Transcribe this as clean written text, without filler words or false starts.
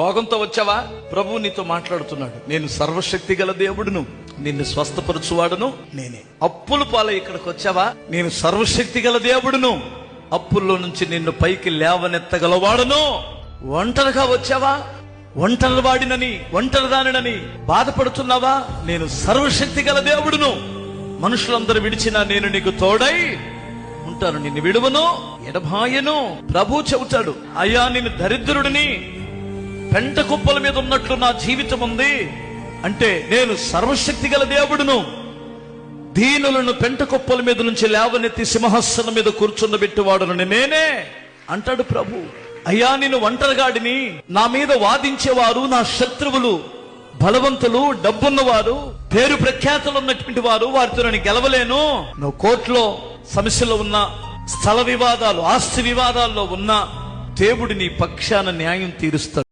రోగంతో వచ్చావా? ప్రభువు నీతో మాట్లాడుతున్నాడు. నేను సర్వశక్తి గల దేవుడును, నిన్ను స్వస్థపరచువాడును నేనే. అప్పుల పాలై ఇక్కడికి వచ్చావా? నేను సర్వశక్తి గల దేవుడును, అప్పుల్లో నుంచి నిన్ను పైకి లేవనెత్తగలవాడును. ఒంటరిగా వచ్చావా? ఒంటరి వాడినని, ఒంటరి దానినని బాధపడుతున్నావా? నేను సర్వశక్తి గల దేవుడును, మనుషులందరూ విడిచినా నేను నీకు తోడై ఉంటాను, నిన్ను విడువను ఎడబాయను. ప్రభు చెబుతాడు, అయ్యా నేను దరిద్రుడిని, పెంట కుప్పల మీద ఉన్నట్లు నా జీవితం ఉంది అంటే నేను సర్వశక్తి గల దేవుడును, దీనులను పెంట కుప్పల మీద నుంచి లేవనెత్తి సింహాసనం మీద కూర్చుండబెట్టేవాడును నేనే అంటాడు ప్రభు. అయ్యా నేను ఒంటరిగాడిని, నా మీద వాదించేవారు నా శత్రువులు, బలవంతులు, డబ్బున్నవారు, పేరు ప్రఖ్యాతులు ఉన్నటువంటి వారు, వారితో నేను గెలవలేను. నువ్వు కోర్టులో సమస్యలో ఉన్న, స్థల వివాదాలు, ఆస్తి వివాదాల్లో ఉన్న దేవుడు నీ పక్షాన న్యాయం తీరుస్తాడు.